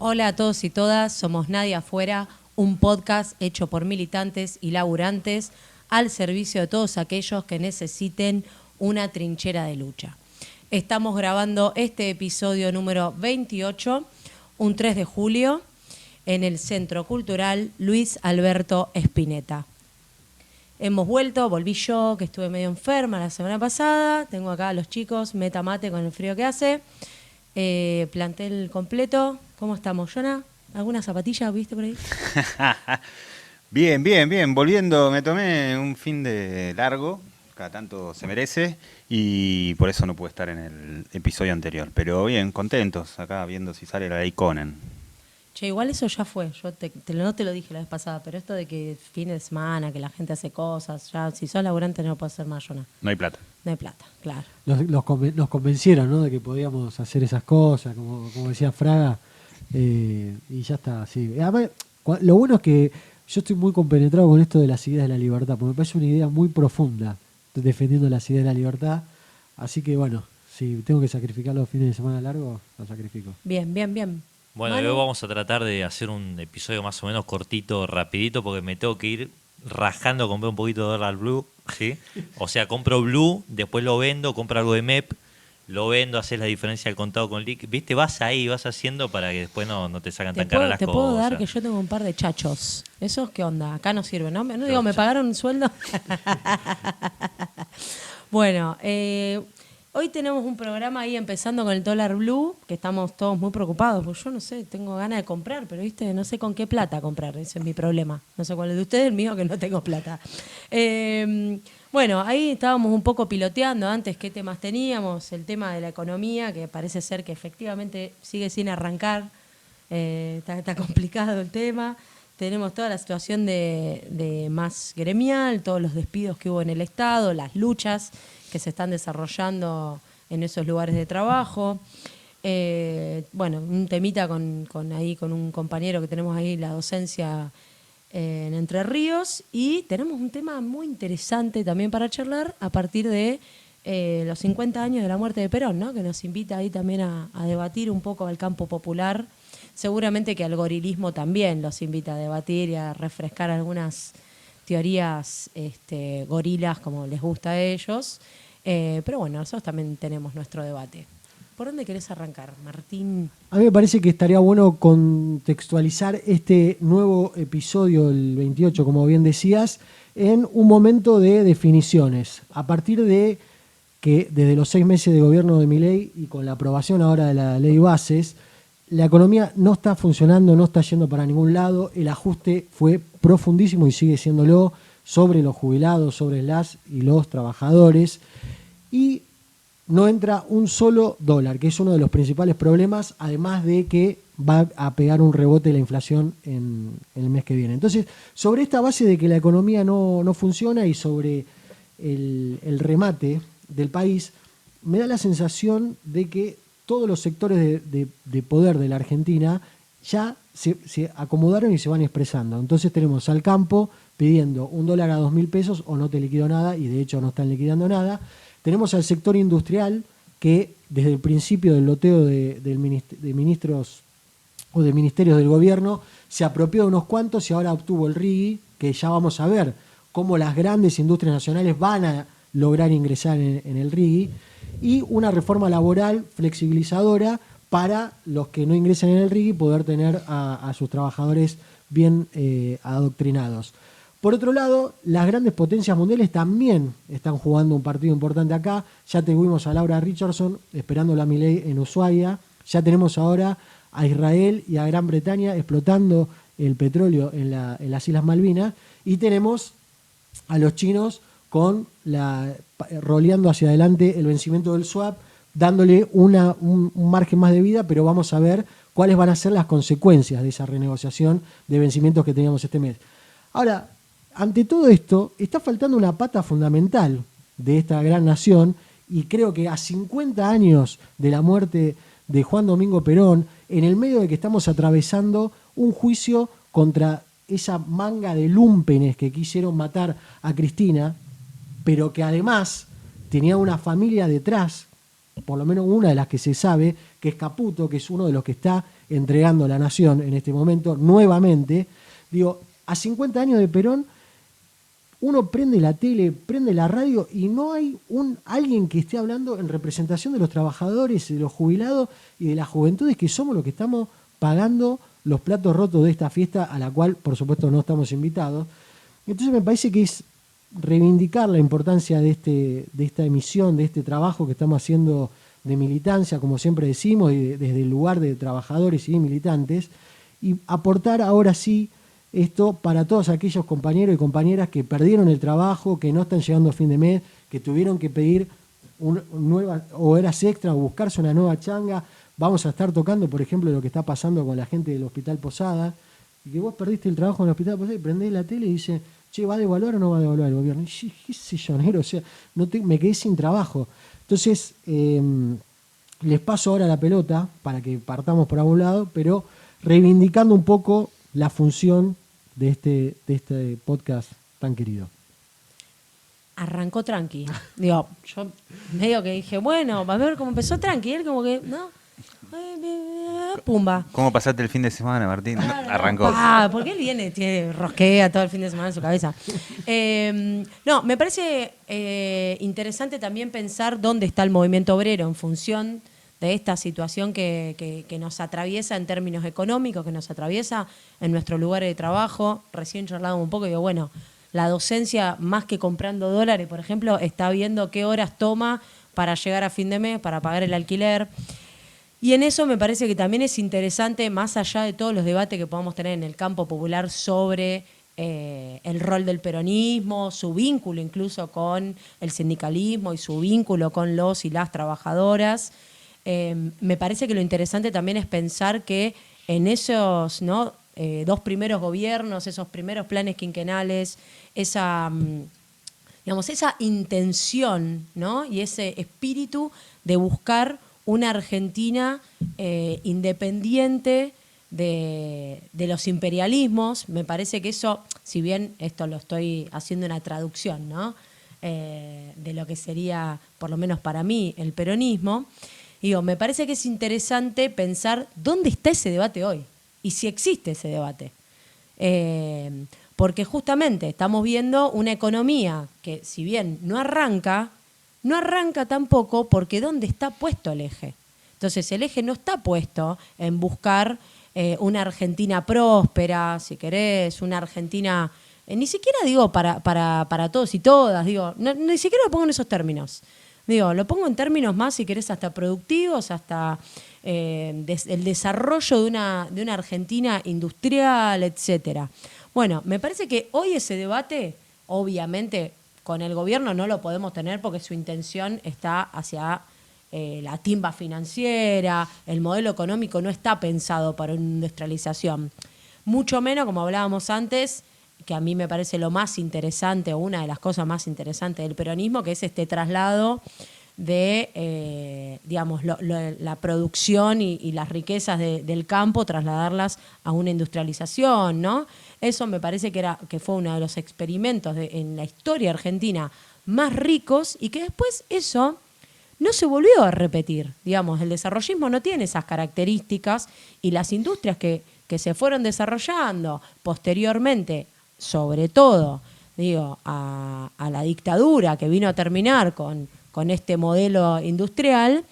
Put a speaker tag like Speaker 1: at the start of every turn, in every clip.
Speaker 1: Hola a todos y todas, somos Nadie Afuera, un podcast hecho por militantes y laburantes al servicio de todos aquellos que necesiten una trinchera de lucha. Estamos grabando este episodio número 28, un 3 de julio, en el Centro Cultural Luis Alberto Spinetta. Volví yo, que estuve medio enferma la semana pasada, tengo acá a los chicos, meta mate con el frío que hace, plantel completo. ¿Cómo estamos, Jonah? ¿Alguna zapatilla viste por ahí?
Speaker 2: Bien. Volviendo, me tomé un fin de largo, cada tanto se merece, y por eso no pude estar en el episodio anterior. Pero bien, contentos, acá viendo si sale la ley Conan.
Speaker 1: Che, igual eso ya fue, yo no te lo dije la vez pasada, pero esto de que fin de semana, que la gente hace cosas, ya si sos laburante no lo puedes hacer más, Jonah.
Speaker 2: No hay plata.
Speaker 1: No hay plata, claro.
Speaker 3: Nos convencieron, ¿no?, de que podíamos hacer esas cosas, como decía Fraga, y ya está, sí. Además, lo bueno es que yo estoy muy compenetrado con esto de las ideas de la libertad, porque me parece una idea muy profunda, defendiendo las ideas de la libertad. Así que bueno, si tengo que sacrificar los fines de semana largos, los sacrifico.
Speaker 1: Bien.
Speaker 4: Bueno,
Speaker 1: Manu.
Speaker 4: hoy vamos a tratar de hacer un episodio más o menos cortito, rapidito, porque me tengo que ir rajando a comprar un poquito de dólar blue, ¿sí? O sea, compro blue, después lo vendo, compro algo de MEP, lo vendo, haces la diferencia del contado con liqui. ¿Viste? Vas haciendo para que después no te sacan tan caras las
Speaker 1: Te
Speaker 4: cosas.
Speaker 1: puedo dar que yo tengo un par de chachos. ¿Esos qué onda? Acá no sirven, ¿no? No digo, ¿me pagaron un sueldo? Bueno, hoy tenemos un programa ahí empezando con el dólar blue, que estamos todos muy preocupados, porque yo no sé, tengo ganas de comprar, pero viste, no sé con qué plata comprar, ese es mi problema. No sé cuál es de ustedes, el mío que no tengo plata. Bueno, ahí estábamos un poco piloteando antes qué temas teníamos, el tema de la economía, que parece ser que efectivamente sigue sin arrancar, está complicado el tema. Tenemos toda la situación de más gremial, todos los despidos que hubo en el Estado, las luchas que se están desarrollando en esos lugares de trabajo. Bueno, un temita con un compañero que tenemos ahí, la docencia en Entre Ríos, y tenemos un tema muy interesante también para charlar a partir de los 50 años de la muerte de Perón, ¿no? Que nos invita ahí también a debatir un poco al campo popular. Seguramente que al gorilismo también los invita a debatir y a refrescar algunas teorías gorilas, como les gusta a ellos. Pero bueno, nosotros también tenemos nuestro debate. ¿Por dónde querés arrancar, Martín?
Speaker 3: A mí me parece que estaría bueno contextualizar este nuevo episodio, el 28, como bien decías, en un momento de definiciones. A partir de que desde los 6 meses de gobierno de Milei y con la aprobación ahora de la ley Bases, la economía no está funcionando, no está yendo para ningún lado. El ajuste fue profundísimo y sigue siéndolo sobre los jubilados, sobre las y los trabajadores. Y no entra un solo dólar, que es uno de los principales problemas, además de que va a pegar un rebote la inflación en el mes que viene. Entonces, sobre esta base de que la economía no funciona y sobre el remate del país, me da la sensación de que todos los sectores de poder de la Argentina ya se acomodaron y se van expresando. Entonces tenemos al campo pidiendo $1 a 2.000 pesos o no te liquido nada, y de hecho no están liquidando nada. Tenemos al sector industrial que desde el principio del loteo de ministros o de ministerios del gobierno se apropió de unos cuantos y ahora obtuvo el RIGI, que ya vamos a ver cómo las grandes industrias nacionales van a lograr ingresar en el RIGI, y una reforma laboral flexibilizadora para los que no ingresen en el RIGI poder tener a sus trabajadores bien adoctrinados. Por otro lado, las grandes potencias mundiales también están jugando un partido importante acá. Ya tuvimos a Laura Richardson esperando a Milei en Ushuaia. Ya tenemos ahora a Israel y a Gran Bretaña explotando el petróleo en las Islas Malvinas. Y tenemos a los chinos roleando hacia adelante el vencimiento del swap, dándole un margen más de vida, pero vamos a ver cuáles van a ser las consecuencias de esa renegociación de vencimientos que teníamos este mes. Ahora, ante todo esto, está faltando una pata fundamental de esta gran nación, y creo que a 50 años de la muerte de Juan Domingo Perón, en el medio de que estamos atravesando un juicio contra esa manga de lúmpenes que quisieron matar a Cristina, pero que además tenía una familia detrás por lo menos una de las que se sabe, que es Caputo, que es uno de los que está entregando la nación en este momento nuevamente. Digo, a 50 años de Perón, uno prende la tele, prende la radio y no hay alguien que esté hablando en representación de los trabajadores, de los jubilados y de las juventudes, que somos los que estamos pagando los platos rotos de esta fiesta, a la cual, por supuesto, no estamos invitados. Entonces me parece que es reivindicar la importancia de esta emisión, de este trabajo que estamos haciendo de militancia, como siempre decimos, y desde el lugar de trabajadores y militantes, y aportar ahora sí esto para todos aquellos compañeros y compañeras que perdieron el trabajo, que no están llegando a fin de mes, que tuvieron que pedir nuevas horas extra o buscarse una nueva changa. Vamos a estar tocando, por ejemplo, lo que está pasando con la gente del Hospital Posada, y que vos perdiste el trabajo en el Hospital Posada y prendés la tele y dice, che, ¿va a devaluar o no va a devaluar el gobierno? Y qué sé yo, negro, o sea, me quedé sin trabajo. Entonces, les paso ahora la pelota para que partamos por algún lado, pero reivindicando un poco la función de este podcast tan querido.
Speaker 1: Arrancó tranqui. Digo, yo medio que dije, bueno, va a ver cómo empezó tranqui. Y él como que, no, pumba.
Speaker 2: ¿Cómo pasaste el fin de semana, Martín? No, arrancó.
Speaker 1: Porque él viene, rosquea todo el fin de semana en su cabeza. No, me parece interesante también pensar dónde está el movimiento obrero en función de esta situación que nos atraviesa en términos económicos, que nos atraviesa en nuestro lugar de trabajo. Recién charlábamos un poco y digo, bueno, la docencia, más que comprando dólares, por ejemplo, está viendo qué horas toma para llegar a fin de mes, para pagar el alquiler. Y en eso me parece que también es interesante, más allá de todos los debates que podamos tener en el campo popular sobre el rol del peronismo, su vínculo incluso con el sindicalismo y su vínculo con los y las trabajadoras, me parece que lo interesante también es pensar que en esos dos primeros gobiernos, esos primeros planes quinquenales, esa intención, ¿no? Y ese espíritu de buscar una Argentina independiente de los imperialismos. Me parece que eso, si bien esto lo estoy haciendo una traducción, ¿no? De lo que sería, por lo menos para mí, el peronismo, digo, me parece que es interesante pensar dónde está ese debate hoy y si existe ese debate. Porque justamente estamos viendo una economía que, si bien no arranca tampoco porque ¿dónde está puesto el eje? Entonces el eje no está puesto en buscar una Argentina próspera, si querés, una Argentina, ni siquiera digo para todos y todas, digo, ni siquiera lo pongo en esos términos. Digo, lo pongo en términos más, si querés, hasta productivos, hasta el desarrollo de una Argentina industrial, etcétera. Bueno, me parece que hoy ese debate, obviamente, con el gobierno no lo podemos tener porque su intención está hacia la timba financiera, el modelo económico no está pensado para una industrialización. Mucho menos, como hablábamos antes, que a mí me parece lo más interesante o una de las cosas más interesantes del peronismo, que es este traslado de, la producción y las riquezas del campo, trasladarlas a una industrialización, ¿no? Eso me parece que fue uno de los experimentos en la historia argentina más ricos y que después eso no se volvió a repetir. Digamos, el desarrollismo no tiene esas características y las industrias que se fueron desarrollando posteriormente, sobre todo, a la dictadura que vino a terminar con este modelo industrial,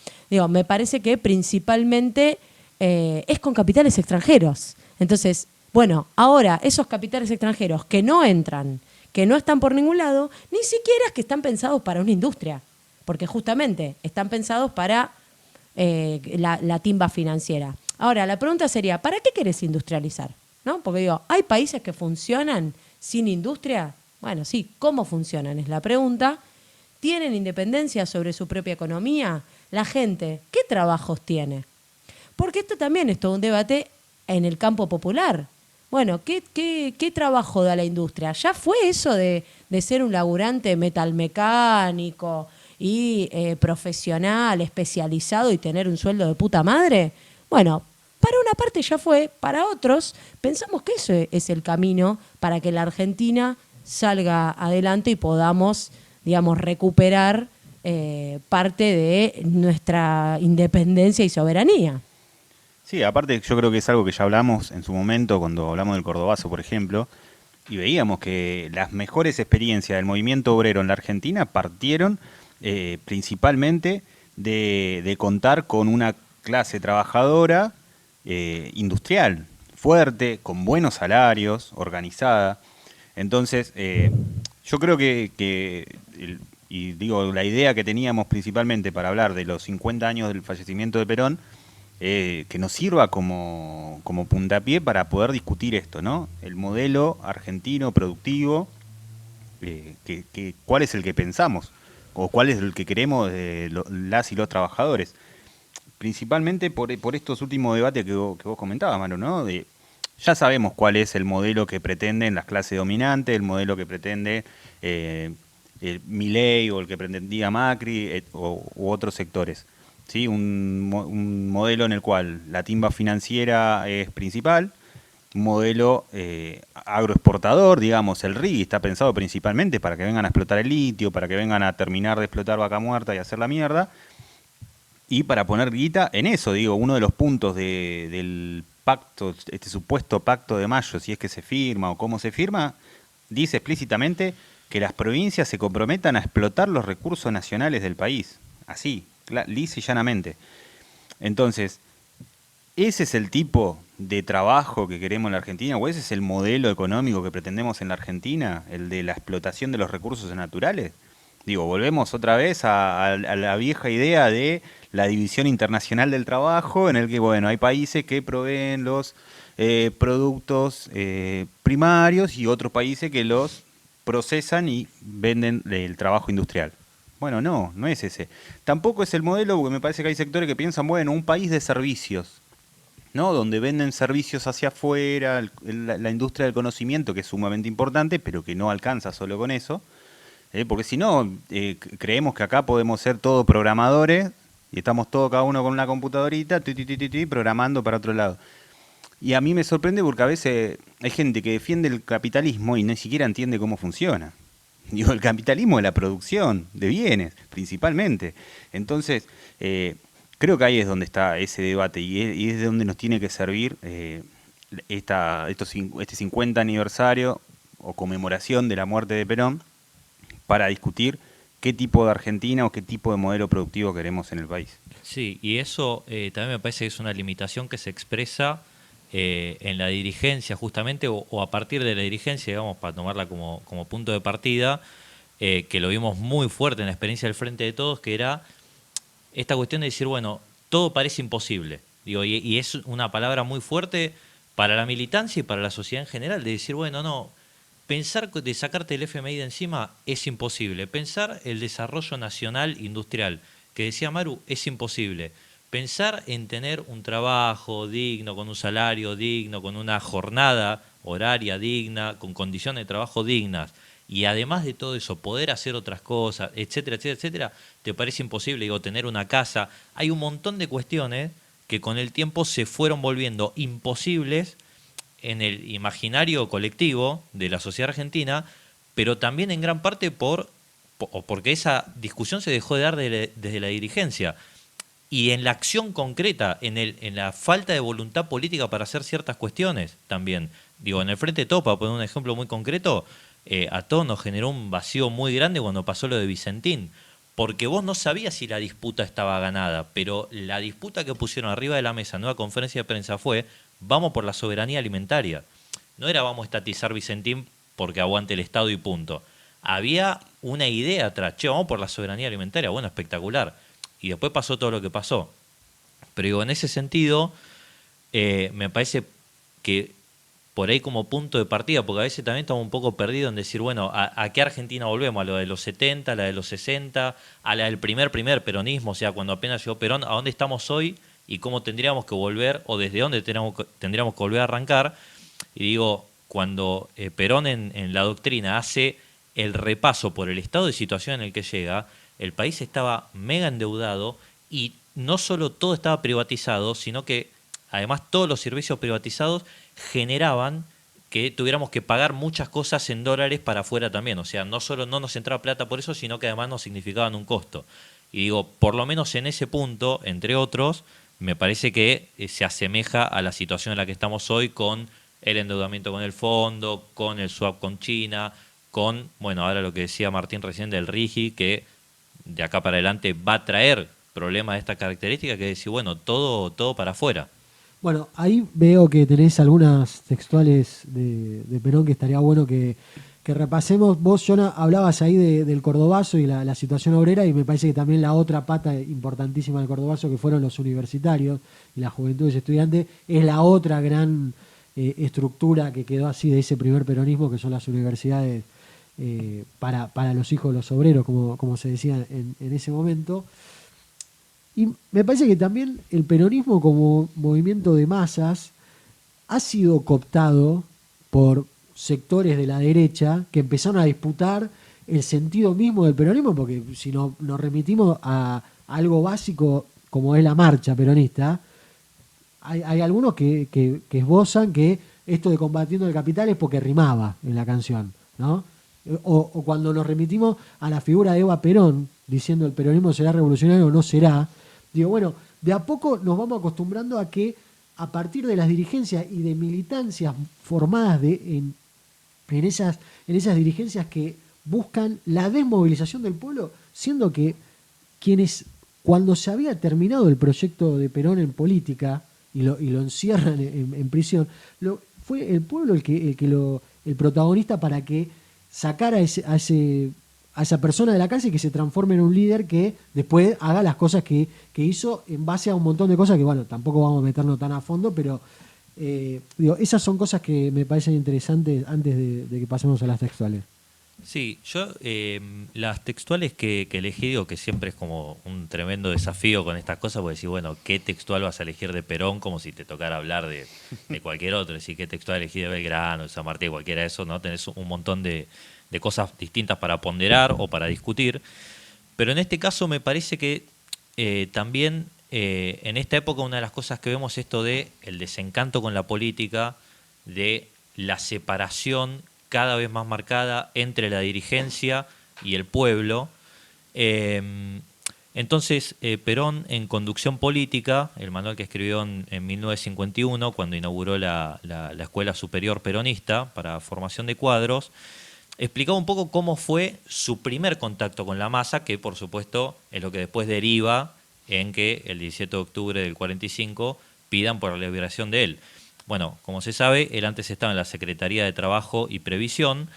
Speaker 1: me parece que principalmente es con capitales extranjeros. Entonces, bueno, ahora esos capitales extranjeros que no entran, que no están por ningún lado, ni siquiera es que están pensados para una industria, porque justamente están pensados para la timba financiera. Ahora, la pregunta sería, ¿para qué querés industrializar? ¿No? Porque ¿hay países que funcionan sin industria? Bueno, sí, ¿cómo funcionan? Es la pregunta. ¿Tienen independencia sobre su propia economía? La gente, ¿qué trabajos tiene? Porque esto también es todo un debate en el campo popular. Bueno, ¿qué trabajo da la industria? ¿Ya fue eso de ser un laburante metalmecánico y profesional, especializado y tener un sueldo de puta madre? Bueno, para una parte ya fue, para otros pensamos que ese es el camino para que la Argentina salga adelante y podamos, recuperar parte de nuestra independencia y soberanía.
Speaker 2: Sí, aparte yo creo que es algo que ya hablamos en su momento cuando hablamos del Cordobazo, por ejemplo, y veíamos que las mejores experiencias del movimiento obrero en la Argentina partieron principalmente de contar con una clase trabajadora industrial, fuerte, con buenos salarios, organizada. Entonces, yo creo y digo, la idea que teníamos principalmente para hablar de los 50 años del fallecimiento de Perón, que nos sirva como puntapié para poder discutir esto, ¿no? El modelo argentino productivo, cuál es el que pensamos, o cuál es el que queremos las y los trabajadores. Principalmente por estos últimos debates que vos comentabas, Manu, ¿no? Ya sabemos cuál es el modelo que pretenden las clases dominantes, el modelo que pretende Milei o el que pretendía Macri u otros sectores. ¿Sí? Un modelo en el cual la timba financiera es principal, un modelo agroexportador, digamos, el RIGI está pensado principalmente para que vengan a explotar el litio, para que vengan a terminar de explotar Vaca Muerta y hacer la mierda, y para poner guita en eso, digo, uno de los puntos del pacto, este supuesto pacto de Mayo, si es que se firma o cómo se firma, dice explícitamente que las provincias se comprometan a explotar los recursos nacionales del país, así, lisa y llanamente. Entonces, ¿ese es el tipo de trabajo que queremos en la Argentina? ¿O ese es el modelo económico que pretendemos en la Argentina? ¿El de la explotación de los recursos naturales? Digo, volvemos otra vez a la vieja idea de la división internacional del trabajo, en el que, bueno, hay países que proveen los productos primarios y otros países que los procesan y venden el trabajo industrial. Bueno, no es ese. Tampoco es el modelo, porque me parece que hay sectores que piensan, bueno, un país de servicios, ¿no? Donde venden servicios hacia afuera, la industria del conocimiento, que es sumamente importante, pero que no alcanza solo con eso. Porque si no, creemos que acá podemos ser todos programadores y estamos todos cada uno con una computadorita, programando para otro lado. Y a mí me sorprende porque a veces hay gente que defiende el capitalismo y ni siquiera entiende cómo funciona. Digo, el capitalismo es la producción de bienes, principalmente. Entonces, creo que ahí es donde está ese debate y es de donde nos tiene que servir este 50 aniversario o conmemoración de la muerte de Perón para discutir qué tipo de Argentina o qué tipo de modelo productivo queremos en el país.
Speaker 4: Sí, y eso también me parece que es una limitación que se expresa en la dirigencia justamente, o a partir de la dirigencia, digamos, para tomarla como punto de partida, que lo vimos muy fuerte en la experiencia del Frente de Todos, que era esta cuestión de decir, bueno, todo parece imposible. Digo, y es una palabra muy fuerte para la militancia y para la sociedad en general, de decir, bueno, no, pensar de sacarte el FMI de encima es imposible. Pensar el desarrollo nacional industrial, que decía Maru, es imposible. Pensar en tener un trabajo digno, con un salario digno, con una jornada horaria digna, con condiciones de trabajo dignas, y además de todo eso, poder hacer otras cosas, etcétera, etcétera, etcétera, te parece imposible, digo, tener una casa. Hay un montón de cuestiones que con el tiempo se fueron volviendo imposibles en el imaginario colectivo de la sociedad argentina, pero también en gran parte porque esa discusión se dejó de dar desde la dirigencia. Y en la acción concreta, en la falta de voluntad política para hacer ciertas cuestiones también. Digo, en el Frente de Todos, para poner un ejemplo muy concreto, a todos nos generó un vacío muy grande cuando pasó lo de Vicentín. Porque vos no sabías si la disputa estaba ganada, pero la disputa que pusieron arriba de la mesa en una conferencia de prensa fue: vamos por la soberanía alimentaria. No era vamos a estatizar Vicentín porque aguante el Estado y punto. Había una idea atrás, vamos por la soberanía alimentaria, bueno, espectacular. Y después pasó todo lo que pasó. Pero digo, en ese sentido, me parece que por ahí como punto de partida, porque a veces también estamos un poco perdidos en decir, bueno, ¿a qué Argentina volvemos? ¿A lo de los 70, a la de los 60, a la del primer peronismo? O sea, cuando apenas llegó Perón, ¿a dónde estamos hoy? Y cómo tendríamos que volver, o desde dónde tendríamos que volver a arrancar. Y digo, cuando Perón en la doctrina hace el repaso por el estado de situación en el que llega, el país estaba mega endeudado y no solo todo estaba privatizado, sino que además todos los servicios privatizados generaban que tuviéramos que pagar muchas cosas en dólares para afuera también. O sea, no solo no nos entraba plata por eso, sino que además nos significaban un costo. Y digo, por lo menos en ese punto, entre otros, me parece que se asemeja a la situación en la que estamos hoy con el endeudamiento con el fondo, con el swap con China, con, bueno, ahora lo que decía Martín recién del RIGI, que de acá para adelante va a traer problemas de esta característica, que es decir, bueno, todo para afuera.
Speaker 3: Bueno, ahí veo que tenés algunas textuales de Perón que estaría bueno que repasemos. Vos, Jonah, hablabas ahí del Cordobazo y la situación obrera, y me parece que también la otra pata importantísima del Cordobazo, que fueron los universitarios y las juventudes estudiantes, es la otra gran estructura que quedó así de ese primer peronismo, que son las universidades para los hijos de los obreros, como se decía en ese momento. Y me parece que también el peronismo como movimiento de masas ha sido cooptado por sectores de la derecha que empezaron a disputar el sentido mismo del peronismo, porque si nos remitimos a algo básico como es la marcha peronista, hay algunos que esbozan que esto de combatiendo el capital es porque rimaba en la canción, ¿no? O cuando nos remitimos a la figura de Eva Perón, diciendo el peronismo será revolucionario o no será, digo, bueno, de a poco nos vamos acostumbrando a que a partir de las dirigencias y de militancias formadas en esas dirigencias que buscan la desmovilización del pueblo, siendo que quienes, cuando se había terminado el proyecto de Perón en política y lo encierran en prisión, fue el pueblo el protagonista para que sacara a esa persona de la cárcel y que se transforme en un líder que después haga las cosas que hizo en base a un montón de cosas que, bueno, tampoco vamos a meternos tan a fondo, pero digo, esas son cosas que me parecen interesantes antes de que pasemos a las textuales.
Speaker 4: Sí, yo las textuales que elegí, digo que siempre es como un tremendo desafío con estas cosas, porque decir, bueno, ¿qué textual vas a elegir de Perón? Como si te tocara hablar de cualquier otro, decir, ¿qué textual elegí de Belgrano, de San Martín, cualquiera de eso, ¿no? Tenés un montón de cosas distintas para ponderar o para discutir, pero en este caso me parece que también en esta época una de las cosas que vemos es esto de el desencanto con la política, de la separación cada vez más marcada entre la dirigencia y el pueblo. Entonces, Perón, en Conducción Política, el manual que escribió en 1951, cuando inauguró la Escuela Superior Peronista para formación de cuadros, explicaba un poco cómo fue su primer contacto con la masa, que por supuesto es lo que después deriva en que el 17 de octubre del 45 pidan por la liberación de él. Bueno, como se sabe, él antes estaba en la Secretaría de Trabajo y Previsión,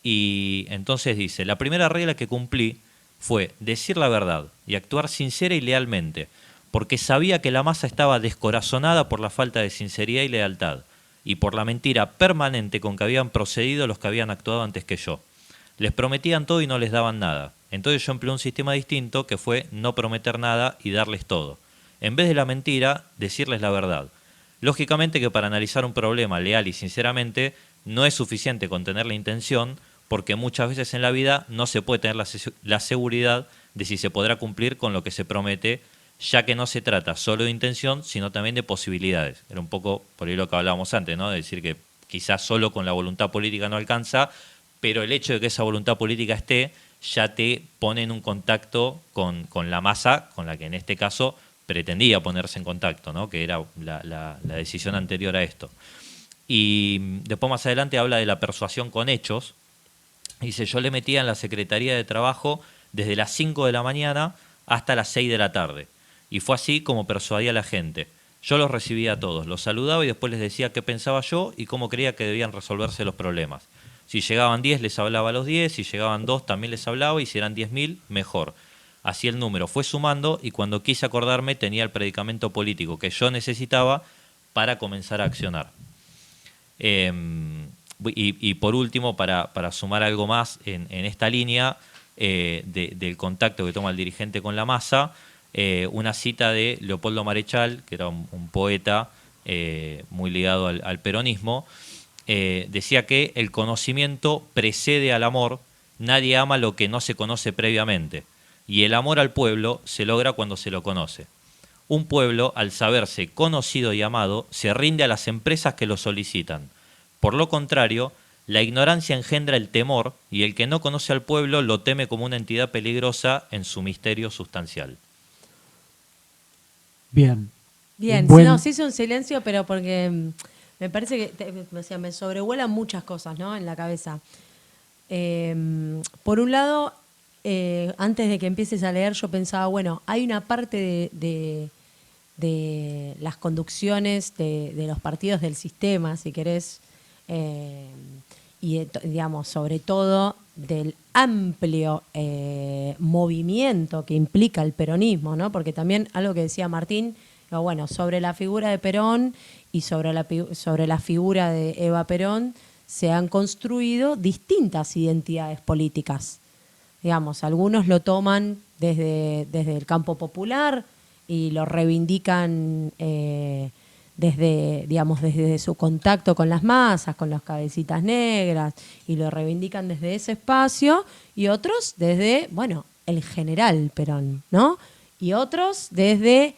Speaker 4: y entonces dice, la primera regla que cumplí fue decir la verdad y actuar sincera y lealmente, porque sabía que la masa estaba descorazonada por la falta de sinceridad y lealtad, y por la mentira permanente con que habían procedido los que habían actuado antes que yo. Les prometían todo y no les daban nada. Entonces yo empleé un sistema distinto que fue no prometer nada y darles todo. En vez de la mentira, decirles la verdad. Lógicamente que para analizar un problema leal y sinceramente no es suficiente con tener la intención, porque muchas veces en la vida no se puede tener la seguridad de si se podrá cumplir con lo que se promete, ya que no se trata solo de intención, sino también de posibilidades. Era un poco por ahí lo que hablábamos antes, ¿no? De decir que quizás solo con la voluntad política no alcanza, pero el hecho de que esa voluntad política esté ya te pone en un contacto con la masa, con la que en este caso pretendía ponerse en contacto, ¿no? Que era la decisión anterior a esto. Y después más adelante habla de la persuasión con hechos. Dice, yo le metía en la Secretaría de Trabajo desde las 5 de la mañana hasta las 6 de la tarde. Y fue así como persuadía a la gente. Yo los recibía a todos, los saludaba y después les decía qué pensaba yo y cómo creía que debían resolverse los problemas. Si llegaban 10 les hablaba a los 10, si llegaban 2 también les hablaba y si eran 10.000, mejor. Así el número fue sumando y cuando quise acordarme tenía el predicamento político que yo necesitaba para comenzar a accionar. Y por último, para sumar algo más en esta línea del contacto que toma el dirigente con la masa, una cita de Leopoldo Marechal, que era un poeta muy ligado al peronismo, decía que el conocimiento precede al amor, nadie ama lo que no se conoce previamente, y el amor al pueblo se logra cuando se lo conoce. Un pueblo, al saberse conocido y amado, se rinde a las empresas que lo solicitan. Por lo contrario, la ignorancia engendra el temor y el que no conoce al pueblo lo teme como una entidad peligrosa en su misterio sustancial.
Speaker 3: Bien.
Speaker 1: Bien,
Speaker 3: Buen-
Speaker 1: no, se hizo un silencio, pero porque me parece que o sea, me sobrevuelan muchas cosas, ¿no? En la cabeza. Por un lado, antes de que empieces a leer, yo pensaba, bueno, hay una parte de las conducciones de los partidos del sistema, si querés, y digamos, sobre todo del amplio movimiento que implica el peronismo, ¿no? Porque también algo que decía Martín, digo, bueno, sobre la figura de Perón y sobre la figura de Eva Perón se han construido distintas identidades políticas. Digamos, algunos lo toman desde el campo popular y lo reivindican desde su contacto con las masas, con las cabecitas negras, y lo reivindican desde ese espacio, y otros desde, bueno, el general Perón, ¿no? Y otros desde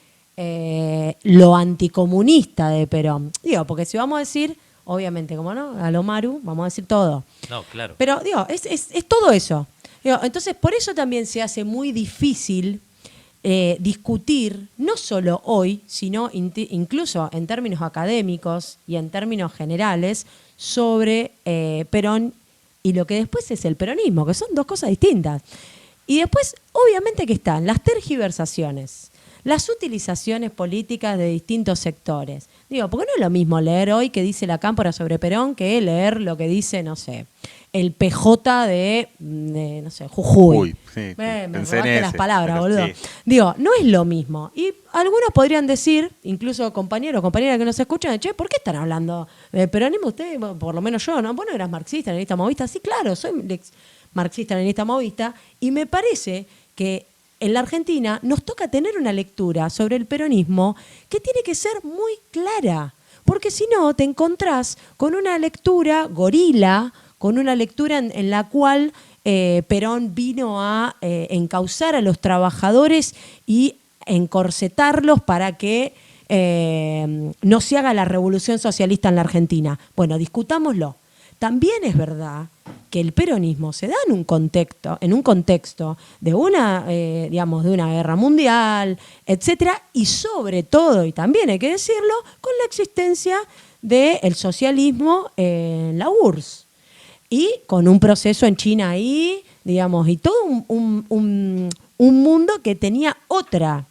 Speaker 1: lo anticomunista de Perón. Digo, porque si vamos a decir, obviamente, como no, a lo Maru, vamos a decir todo.
Speaker 4: No, claro.
Speaker 1: Pero, digo, es todo eso. Digo, entonces, por eso también se hace muy difícil discutir, no solo hoy, sino incluso en términos académicos y en términos generales, sobre Perón y lo que después es el peronismo, que son dos cosas distintas. Y después, obviamente que están las tergiversaciones, las utilizaciones políticas de distintos sectores. Digo, porque no es lo mismo leer hoy que dice la Cámpora sobre Perón que leer lo que dice, no sé, el PJ de no sé, Jujuy.
Speaker 2: Uy, sí,
Speaker 1: Me
Speaker 2: pensé en
Speaker 1: robaste las
Speaker 2: ese,
Speaker 1: palabras,
Speaker 2: pero
Speaker 1: boludo.
Speaker 2: sí.
Speaker 1: Digo, no es lo mismo. Y algunos podrían decir, incluso compañeros, compañeras que nos escuchan, che, ¿por qué están hablando de peronismo? Usted, por lo menos yo, ¿no? Vos no eras marxista, leninista, movista. Sí, claro, soy marxista, leninista, movista. Y me parece que en la Argentina nos toca tener una lectura sobre el peronismo que tiene que ser muy clara. Porque si no, te encontrás con una lectura gorila, con una lectura en la cual Perón vino a encauzar a los trabajadores y encorsetarlos para que no se haga la revolución socialista en la Argentina. Bueno, discutámoslo. También es verdad que el peronismo se da en un contexto de una, digamos, de una guerra mundial, etcétera, y sobre todo, y también hay que decirlo, con la existencia del socialismo en la URSS. Y con un proceso en China ahí, digamos, y todo un mundo que tenía otras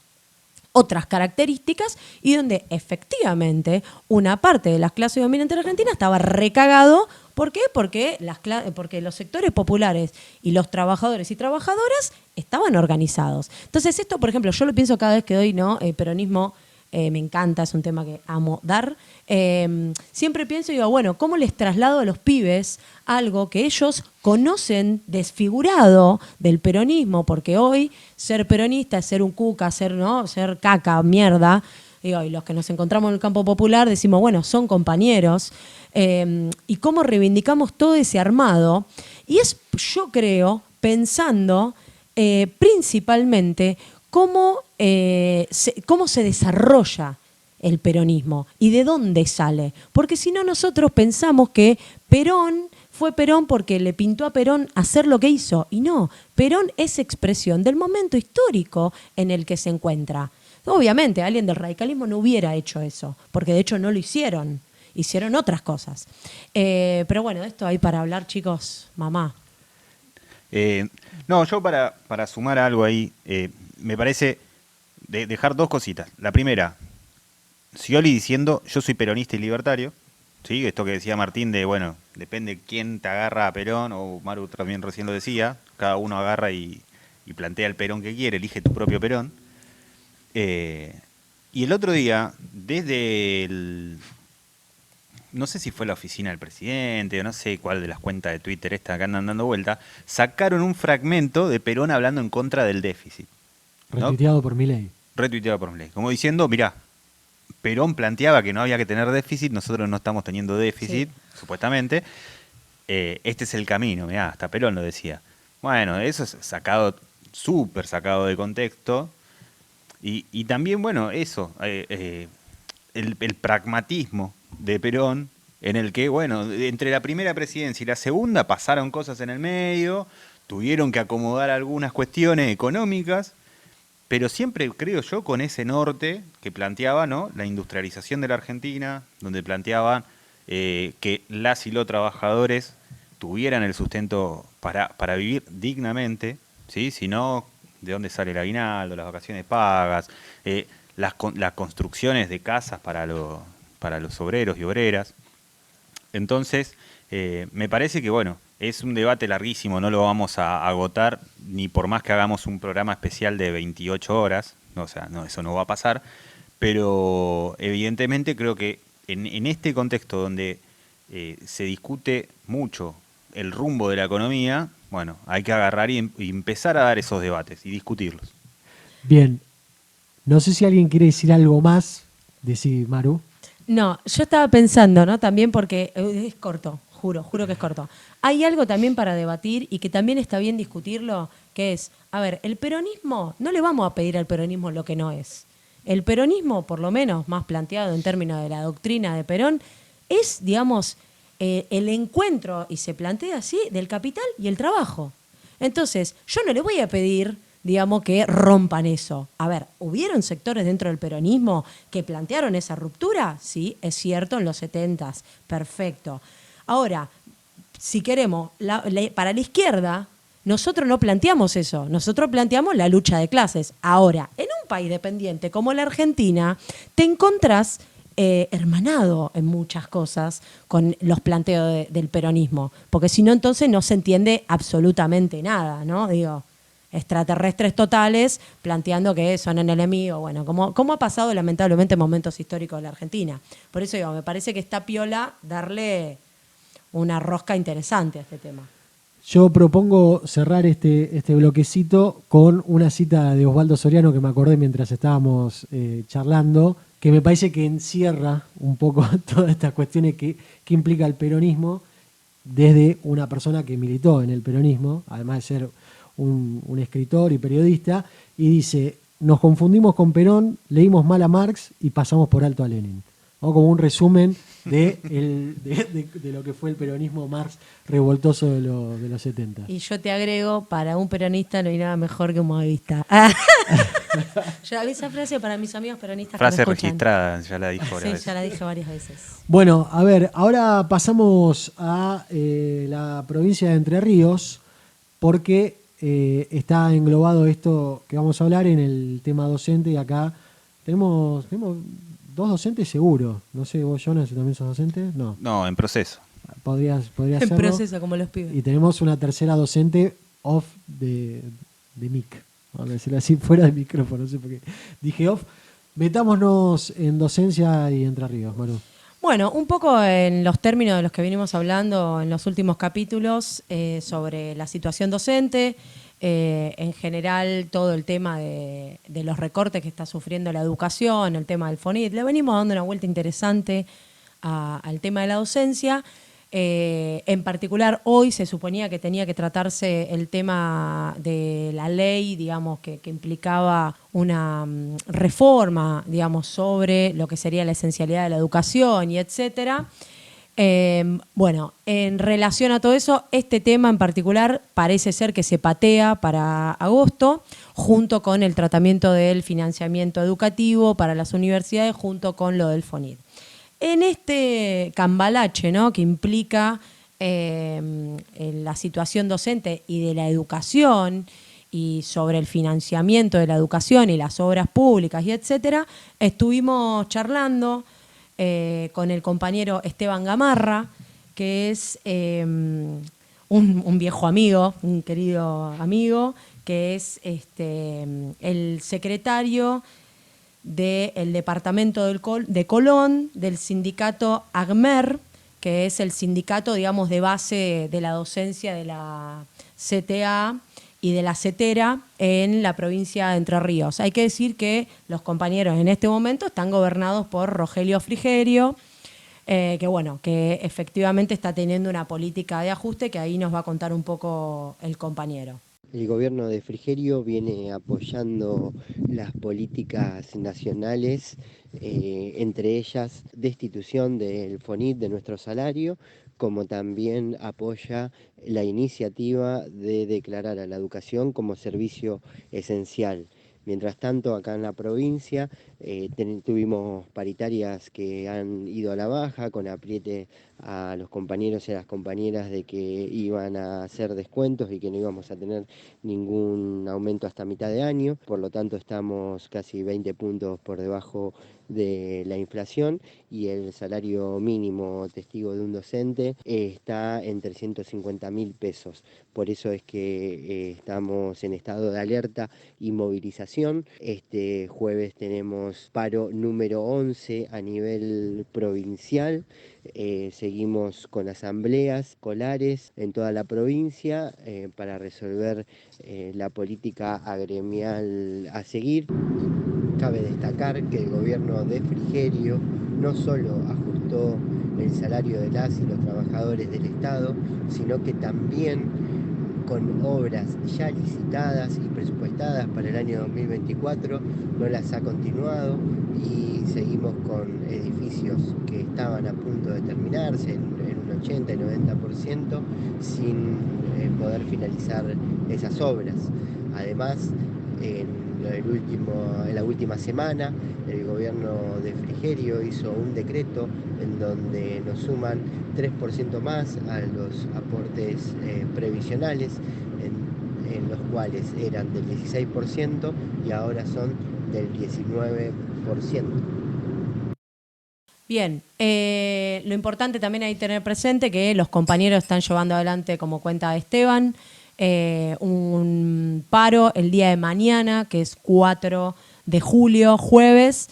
Speaker 1: características y donde efectivamente una parte de las clases dominantes de la Argentina estaba recagado. ¿Por qué? Porque los sectores populares y los trabajadores y trabajadoras estaban organizados. Entonces esto, por ejemplo, yo lo pienso cada vez que doy, ¿no? Peronismo me encanta, es un tema que amo dar. Siempre pienso y digo, bueno, ¿cómo les traslado a los pibes algo que ellos conocen desfigurado del peronismo? Porque hoy ser peronista es ser un cuca, ser caca, mierda. Digo, y los que nos encontramos en el campo popular decimos, bueno, son compañeros. Y cómo reivindicamos todo ese armado. Y es, yo creo, pensando principalmente cómo se desarrolla el peronismo y de dónde sale. Porque si no, nosotros pensamos que Perón fue Perón porque le pintó a Perón hacer lo que hizo. Y no, Perón es expresión del momento histórico en el que se encuentra. Obviamente, alguien del radicalismo no hubiera hecho eso, porque de hecho no lo hicieron. Hicieron otras cosas. Pero bueno, de esto hay para hablar, chicos, mamá.
Speaker 2: No, yo para sumar algo ahí, me parece dejar dos cositas. La primera, Scioli diciendo, yo soy peronista y libertario. ¿Sí? Esto que decía Martín de, bueno, depende quién te agarra a Perón, o Maru también recién lo decía, cada uno agarra y plantea el Perón que quiere, elige tu propio Perón. Y el otro día, no sé si fue la oficina del presidente, o no sé cuál de las cuentas de Twitter esta que andan dando vuelta, sacaron un fragmento de Perón hablando en contra del déficit, ¿no?
Speaker 3: Retuiteado por Milei.
Speaker 2: Retuiteado por Milei. Como diciendo, mirá, Perón planteaba que no había que tener déficit, nosotros no estamos teniendo déficit, sí, supuestamente. Este es el camino, mirá, hasta Perón lo decía. Bueno, eso es súper sacado de contexto. Y también, bueno, eso, el pragmatismo de Perón, en el que, bueno, entre la primera presidencia y la segunda pasaron cosas en el medio, tuvieron que acomodar algunas cuestiones económicas, pero siempre, creo yo, con ese norte que planteaba, ¿no?, la industrialización de la Argentina, donde planteaban que las y los trabajadores tuvieran el sustento para vivir dignamente, ¿sí? Si no, ¿de dónde sale el aguinaldo, las vacaciones pagas, las construcciones de casas para los obreros y obreras? Entonces, me parece que, bueno, es un debate larguísimo, no lo vamos a agotar, ni por más que hagamos un programa especial de 28 horas, no, o sea, no, eso no va a pasar, pero evidentemente creo que en este contexto donde se discute mucho el rumbo de la economía, bueno, hay que agarrar y empezar a dar esos debates y discutirlos.
Speaker 3: Bien, no sé si alguien quiere decir algo más, decí Maru.
Speaker 1: No, yo estaba pensando, ¿no? También porque es corto, juro que es corto. Hay algo también para debatir y que también está bien discutirlo, que es, a ver, el peronismo, no le vamos a pedir al peronismo lo que no es. El peronismo, por lo menos más planteado en términos de la doctrina de Perón, es, digamos, el encuentro, y se plantea así, del capital y el trabajo. Entonces, yo no le voy a pedir, digamos, que rompan eso. A ver, ¿hubieron sectores dentro del peronismo que plantearon esa ruptura? Sí, es cierto, en los 70s, perfecto. Ahora, si queremos, para la izquierda, nosotros no planteamos eso, nosotros planteamos la lucha de clases. Ahora, en un país dependiente como la Argentina, te encontrás hermanado en muchas cosas con los planteos del peronismo, porque si no, entonces no se entiende absolutamente nada, ¿no? Digo, extraterrestres totales planteando que son en el enemigo, bueno, como ha pasado lamentablemente en momentos históricos de la Argentina. Por eso digo, me parece que está piola darle una rosca interesante a este tema.
Speaker 3: Yo propongo cerrar este bloquecito con una cita de Osvaldo Soriano que me acordé mientras estábamos charlando, que me parece que encierra un poco todas estas cuestiones que implica el peronismo desde una persona que militó en el peronismo, además de ser un escritor y periodista, y dice, nos confundimos con Perón, leímos mal a Marx y pasamos por alto a Lenin. ¿No? Como un resumen de lo que fue el peronismo Marx revoltoso de los 70.
Speaker 1: Y yo te agrego, para un peronista no hay nada mejor que un maoísta. Yo esa frase para mis amigos peronistas.
Speaker 2: Frase
Speaker 1: que me escuchan.
Speaker 2: registrada, ya la dijo varias
Speaker 1: Sí,
Speaker 2: veces.
Speaker 1: ya la dije varias veces.
Speaker 3: Bueno, a ver, ahora pasamos a la provincia de Entre Ríos, porque está englobado esto que vamos a hablar en el tema docente, y acá tenemos dos docentes seguro. No sé, vos, Jonas, también sos docente.
Speaker 2: No, en proceso.
Speaker 3: Podría
Speaker 1: En
Speaker 3: serlo.
Speaker 1: proceso, como los pibes.
Speaker 3: Y tenemos una tercera docente off de mic. Vamos a decirlo así, fuera de micrófono. No sé por qué dije off. Metámonos en docencia y Entre Ríos, Manu.
Speaker 1: Bueno, un poco en los términos de los que venimos hablando en los últimos capítulos sobre la situación docente, en general todo el tema de los recortes que está sufriendo la educación, el tema del FONIT. Le venimos dando una vuelta interesante al tema de la docencia. En particular, hoy se suponía que tenía que tratarse el tema de la ley, digamos, que implicaba una reforma, digamos, sobre lo que sería la esencialidad de la educación y etcétera. Bueno, en relación a todo eso, este tema en particular parece ser que se patea para agosto, junto con el tratamiento del financiamiento educativo para las universidades, junto con lo del FONIT. En este cambalache, ¿no?, que implica la situación docente y de la educación y sobre el financiamiento de la educación y las obras públicas y etcétera, estuvimos charlando con el compañero Esteban Gamarra, que es un viejo amigo, un querido amigo, que es el secretario del departamento de Colón, del sindicato AGMER, que es el sindicato, digamos, de base de la docencia de la CTA y de la CETERA en la provincia de Entre Ríos. Hay que decir que los compañeros en este momento están gobernados por Rogelio Frigerio, que efectivamente está teniendo una política de ajuste, que ahí nos va a contar un poco el compañero.
Speaker 5: El gobierno de Frigerio viene apoyando las políticas nacionales, entre ellas destitución del FONIT de nuestro salario, como también apoya la iniciativa de declarar a la educación como servicio esencial. Mientras tanto, acá en la provincia tuvimos paritarias que han ido a la baja, con apriete a los compañeros y a las compañeras de que iban a hacer descuentos y que no íbamos a tener ningún aumento hasta mitad de año. Por lo tanto, estamos casi 20 puntos por debajo de la inflación y el salario mínimo testigo de un docente está en 350.000 pesos. Por eso es que estamos en estado de alerta y movilización. Este jueves tenemos paro número 11 a nivel provincial. Seguimos con asambleas escolares en toda la provincia para resolver la política agremial a seguir. Cabe destacar que el gobierno de Frigerio no solo ajustó el salario de las y los trabajadores del Estado, sino que también con obras ya licitadas y presupuestadas para el año 2024, no las ha continuado y seguimos con edificios que estaban a punto de terminarse en un 80 y 90% sin poder finalizar esas obras. Además, en la última semana, el gobierno de Frigerio hizo un decreto en donde nos suman 3% más a los aportes previsionales, en los cuales eran del 16% y ahora son del 19%.
Speaker 1: Bien, lo importante también hay que tener presente que los compañeros están llevando adelante, como cuenta Esteban, un paro el día de mañana, que es 4 de julio, jueves,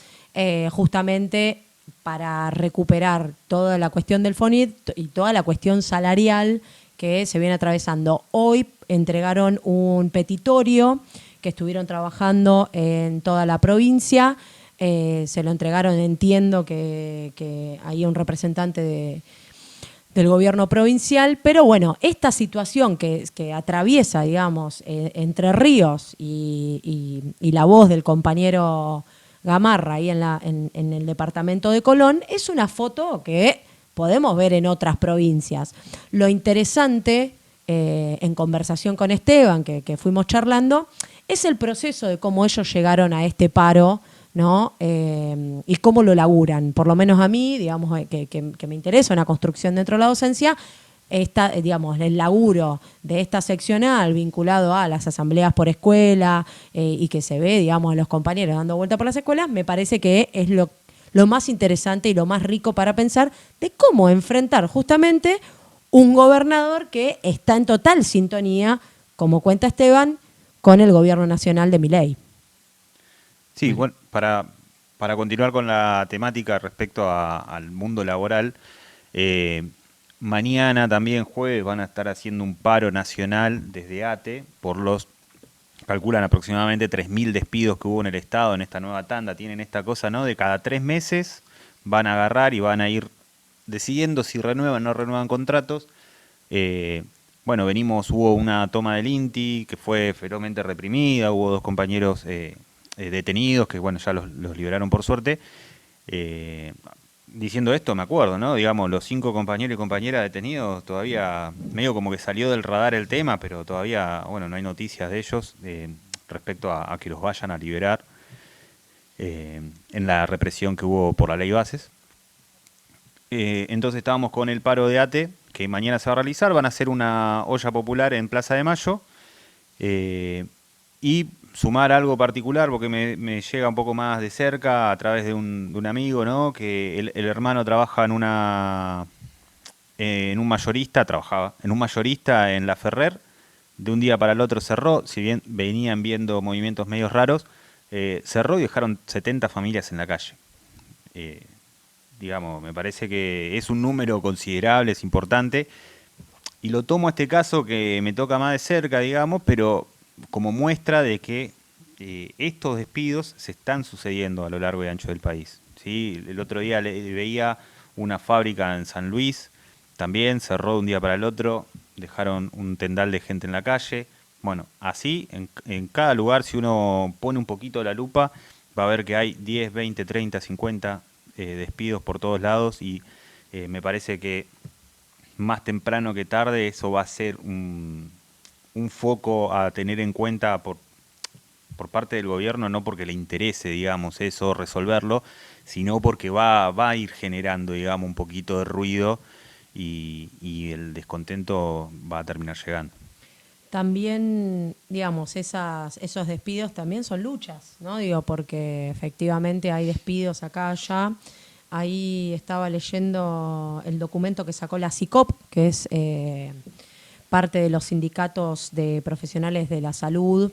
Speaker 1: justamente para recuperar toda la cuestión del FONIT y toda la cuestión salarial que se viene atravesando. Hoy entregaron un petitorio que estuvieron trabajando en toda la provincia. Se lo entregaron, entiendo que hay un representante del gobierno provincial, pero bueno, esta situación que atraviesa, digamos, Entre Ríos y la voz del compañero Gamarra ahí en el departamento de Colón, es una foto que podemos ver en otras provincias. Lo interesante, en conversación con Esteban, que fuimos charlando, es el proceso de cómo ellos llegaron a este paro, ¿no? Y cómo lo laburan. Por lo menos a mí, digamos, que me interesa una construcción dentro de la docencia, digamos, el laburo de esta seccional vinculado a las asambleas por escuela y que se ve, digamos, a los compañeros dando vuelta por las escuelas, me parece que es lo más interesante y lo más rico para pensar de cómo enfrentar justamente un gobernador que está en total sintonía, como cuenta Esteban, con el gobierno nacional de Milei.
Speaker 2: Sí, bueno, para continuar con la temática respecto al mundo laboral, mañana también jueves van a estar haciendo un paro nacional desde ATE por calculan aproximadamente 3.000 despidos que hubo en el Estado en esta nueva tanda. Tienen esta cosa, ¿no? De cada 3 meses van a agarrar y van a ir decidiendo si renuevan o no renuevan contratos. Bueno, hubo una toma del INTI que fue ferozmente reprimida, hubo 2 compañeros detenidos, que bueno, ya los liberaron por suerte. Diciendo esto me acuerdo, ¿no? Digamos, los 5 compañeros y compañeras detenidos, todavía medio como que salió del radar el tema, pero todavía, bueno, no hay noticias de ellos respecto a que los vayan a liberar en la represión que hubo por la ley Bases. Entonces estábamos con el paro de ATE, que mañana se va a realizar, van a hacer una olla popular en Plaza de Mayo, y sumar algo particular, porque me llega un poco más de cerca a través de un amigo, ¿no? Que el hermano trabaja trabajaba en un mayorista en La Ferrer. De un día para el otro cerró, si bien venían viendo movimientos medios raros, cerró y dejaron 70 familias en la calle. Digamos, me parece que es un número considerable, es importante, y lo tomo a este caso que me toca más de cerca, digamos, pero como muestra de que estos despidos se están sucediendo a lo largo y ancho del país, ¿sí? El otro día veía una fábrica en San Luis, también cerró de un día para el otro, dejaron un tendal de gente en la calle. Bueno, así en cada lugar, si uno pone un poquito la lupa, va a ver que hay 10, 20, 30, 50 despidos por todos lados y me parece que más temprano que tarde eso va a ser un foco a tener en cuenta por parte del gobierno, no porque le interese, digamos, eso, resolverlo, sino porque va a ir generando, digamos, un poquito de ruido y el descontento va a terminar llegando.
Speaker 1: También, digamos, esos despidos también son luchas, ¿no? Digo, porque efectivamente hay despidos acá, allá. Ahí estaba leyendo el documento que sacó la CICOP, que es parte de los sindicatos de profesionales de la salud,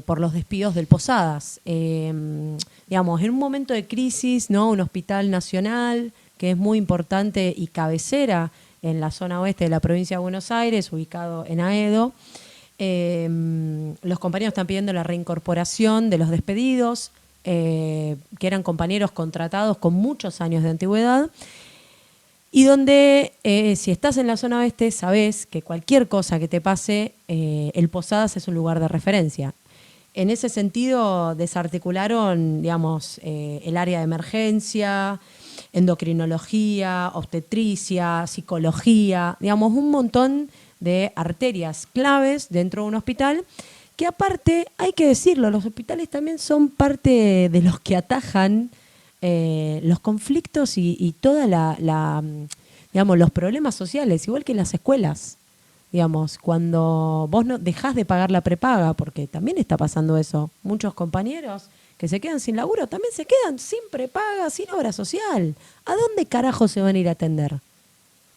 Speaker 1: por los despidos del Posadas. Digamos, en un momento de crisis, ¿no? Un hospital nacional que es muy importante y cabecera en la zona oeste de la provincia de Buenos Aires, ubicado en Aedo. Los compañeros están pidiendo la reincorporación de los despedidos, que eran compañeros contratados con muchos años de antigüedad, y donde si estás en la zona oeste sabés que cualquier cosa que te pase, el Posadas es un lugar de referencia. En ese sentido desarticularon, digamos, el área de emergencia, endocrinología, obstetricia, psicología, digamos, un montón de arterias claves dentro de un hospital, que aparte, hay que decirlo, los hospitales también son parte de los que atajan los conflictos y toda digamos, los problemas sociales, igual que en las escuelas. Digamos, cuando vos no dejás de pagar la prepaga, porque también está pasando eso, muchos compañeros que se quedan sin laburo también se quedan sin prepaga, sin obra social. ¿A dónde carajo se van a ir a atender?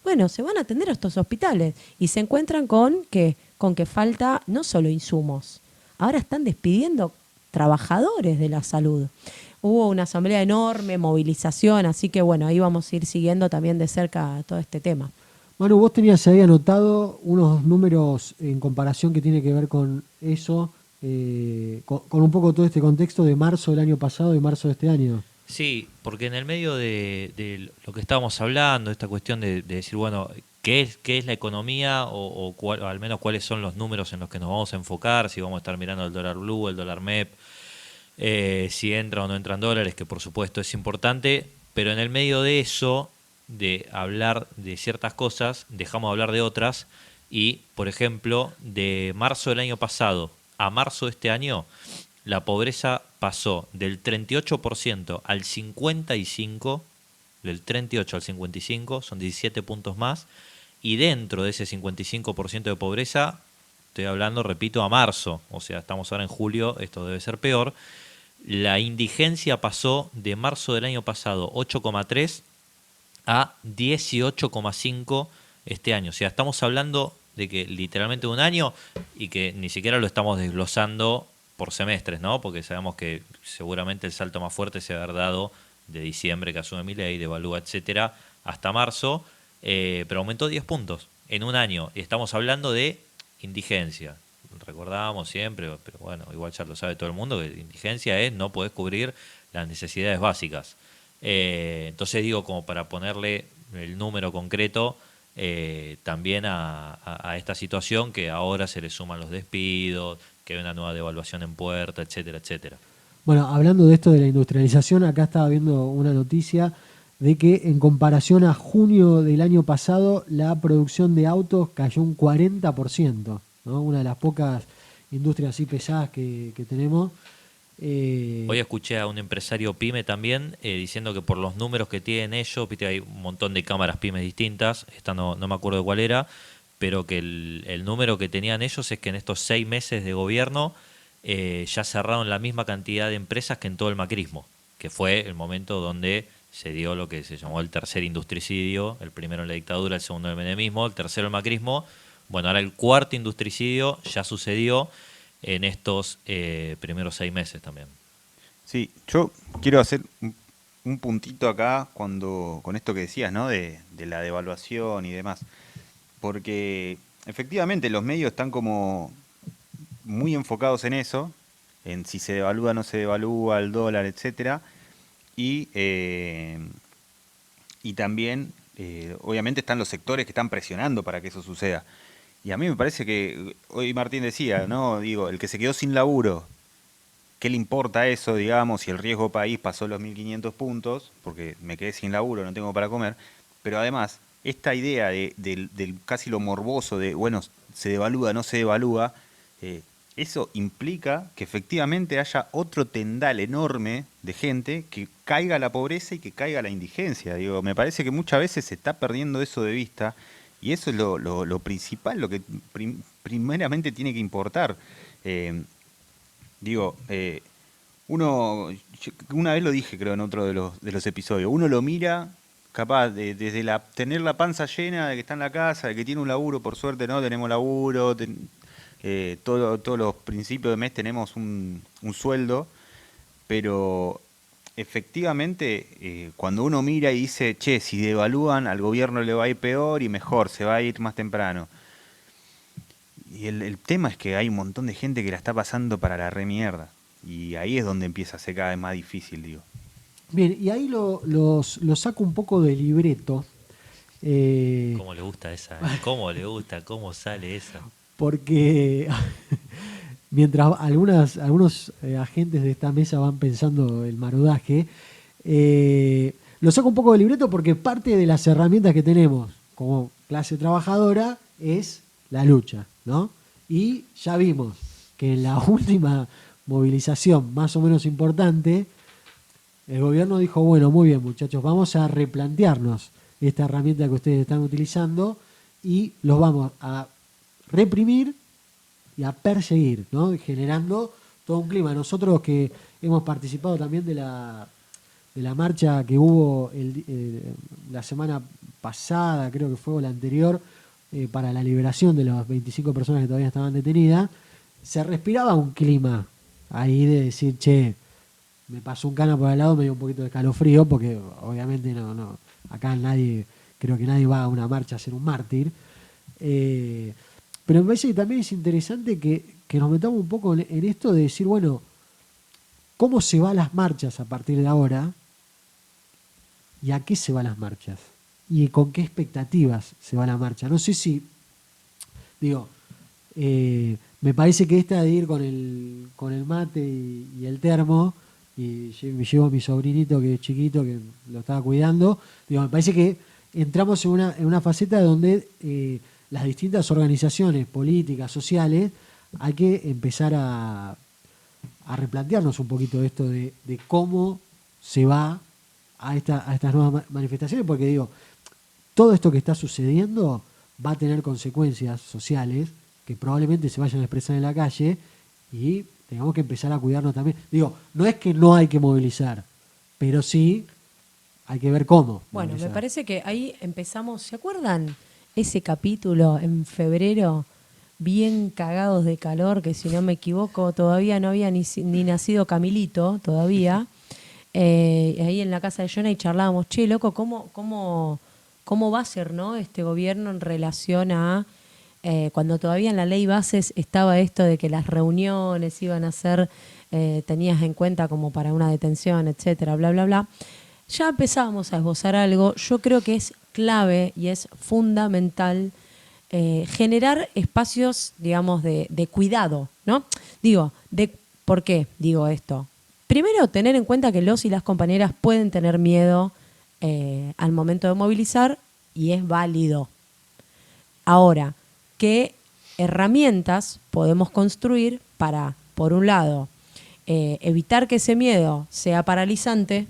Speaker 1: Bueno, se van a atender a estos hospitales y se encuentran con que falta no solo insumos, ahora están despidiendo trabajadores de la salud. Hubo una asamblea enorme, movilización, así que bueno, ahí vamos a ir siguiendo también de cerca todo este tema.
Speaker 3: Manu, vos tenías ahí anotado unos números en comparación que tiene que ver con eso, con un poco todo este contexto de marzo del año pasado y marzo de este año.
Speaker 4: Sí, porque en el medio de lo que estábamos hablando, esta cuestión de decir, bueno, qué es la economía o al menos cuáles son los números en los que nos vamos a enfocar, si vamos a estar mirando el dólar blue, el dólar MEP, si entra o no entran dólares, que por supuesto es importante, pero en el medio de eso, de hablar de ciertas cosas, dejamos de hablar de otras y, por ejemplo, de marzo del año pasado a marzo de este año, la pobreza pasó del 38% al 55%, del 38 al 55, son 17 puntos más, y dentro de ese 55% de pobreza, estoy hablando, repito, a marzo, o sea, estamos ahora en julio, esto debe ser peor, la indigencia pasó de marzo del año pasado 8,3 a 18,5 este año, o sea, estamos hablando de que literalmente un año y que ni siquiera lo estamos desglosando por semestres, ¿no? Porque sabemos que seguramente el salto más fuerte se va a haber dado de diciembre, que asume Milei, devalúa, etcétera, hasta marzo, pero aumentó 10 puntos en un año. Y estamos hablando de indigencia. Recordábamos siempre, pero bueno, igual ya lo sabe todo el mundo, que indigencia es no podés cubrir las necesidades básicas. Entonces digo, como para ponerle el número concreto, también a esta situación que ahora se le suman los despidos, que hay una nueva devaluación en puerta, etcétera, etcétera.
Speaker 3: Bueno, hablando de esto de la industrialización, acá estaba viendo una noticia de que en comparación a junio del año pasado, la producción de autos cayó un 40%, ¿no? Una de las pocas industrias así pesadas que tenemos.
Speaker 4: Hoy escuché a un empresario pyme también diciendo que por los números que tienen ellos, viste, hay un montón de cámaras pymes distintas, esta no me acuerdo de cuál era, pero que el número que tenían ellos es que en estos 6 meses de gobierno ya cerraron la misma cantidad de empresas que en todo el macrismo, que fue el momento donde se dio lo que se llamó el tercer industricidio, el primero en la dictadura, el segundo en el menemismo, el tercero el macrismo. Bueno, ahora el cuarto industricidio ya sucedió en estos primeros 6 meses también.
Speaker 2: Sí, yo quiero hacer un puntito acá con esto que decías, ¿no? De la devaluación y demás. Porque efectivamente los medios están como muy enfocados en eso, en si se devalúa o no se devalúa el dólar, etcétera. Y también, obviamente, están los sectores que están presionando para que eso suceda. Y a mí me parece que, hoy Martín decía, ¿no? Digo, el que se quedó sin laburo, ¿qué le importa eso, digamos, si el riesgo país pasó los 1.500 puntos? Porque me quedé sin laburo, no tengo para comer. Pero además, esta idea del casi lo morboso de, bueno, se devalúa, no se devalúa, eso implica que efectivamente haya otro tendal enorme de gente que caiga a la pobreza y que caiga a la indigencia. Digo, me parece que muchas veces se está perdiendo eso de vista y eso es lo principal, lo que primeramente tiene que importar. Digo, una vez lo dije, creo, en otro de los episodios, uno lo mira capaz desde tener la panza llena de que está en la casa, de que tiene un laburo, por suerte no tenemos laburo, todos los principios de mes tenemos un sueldo, pero efectivamente cuando uno mira y dice, che, si devalúan al gobierno le va a ir peor y mejor, se va a ir más temprano. Y el tema es que hay un montón de gente que la está pasando para la remierda. Y ahí es donde empieza a ser cada vez más difícil, digo.
Speaker 3: Bien, y ahí lo saco un poco de libreto.
Speaker 4: ¿Cómo le gusta esa? ¿Cómo le gusta? ¿Cómo sale esa?
Speaker 3: Porque mientras algunos agentes de esta mesa van pensando el marudaje, lo saco un poco de libreto porque parte de las herramientas que tenemos como clase trabajadora es la lucha, ¿no? Y ya vimos que en la última movilización más o menos importante, el gobierno dijo, bueno, muy bien muchachos, vamos a replantearnos esta herramienta que ustedes están utilizando y los vamos a reprimir y a perseguir, ¿no? Generando todo un clima. Nosotros que hemos participado también de la marcha que hubo la semana pasada, creo que fue, o la anterior, para la liberación de las 25 personas que todavía estaban detenidas, se respiraba un clima ahí de decir, che, me pasó un cana por al lado, me dio un poquito de escalofrío, porque obviamente no acá creo que nadie va a una marcha a ser un mártir. Pero me parece que también es interesante que nos metamos un poco en esto de decir, bueno, ¿cómo se van las marchas a partir de ahora? ¿Y a qué se van las marchas? ¿Y con qué expectativas se va la marcha? No sé si, digo, me parece que esta de ir con el mate y el termo, y me llevo a mi sobrinito que es chiquito, que lo estaba cuidando, digo, me parece que entramos en una faceta donde las distintas organizaciones políticas, sociales, hay que empezar a replantearnos un poquito esto de cómo se va a estas nuevas manifestaciones, porque digo, todo esto que está sucediendo va a tener consecuencias sociales que probablemente se vayan a expresar en la calle y tengamos que empezar a cuidarnos también. Digo, no es que no hay que movilizar, pero sí hay que ver cómo.
Speaker 1: Bueno,
Speaker 3: movilizar.
Speaker 1: me parece que ahí empezamos, ¿se acuerdan ese capítulo en febrero, bien cagados de calor, que si no me equivoco todavía no había ni nacido Camilito todavía, ahí en la casa de Jonah y charlábamos, che, loco, ¿cómo va a ser, ¿no?, este gobierno en relación a cuando todavía en la ley bases estaba esto de que las reuniones iban a ser tenidas en cuenta como para una detención, etcétera, bla, bla, bla. Ya empezábamos a esbozar algo. Yo creo que es clave y es fundamental generar espacios, digamos, de cuidado, ¿no? Digo, ¿por qué digo esto? Primero, tener en cuenta que los y las compañeras pueden tener miedo al momento de movilizar y es válido. Ahora, ¿qué herramientas podemos construir para, por un lado, evitar que ese miedo sea paralizante,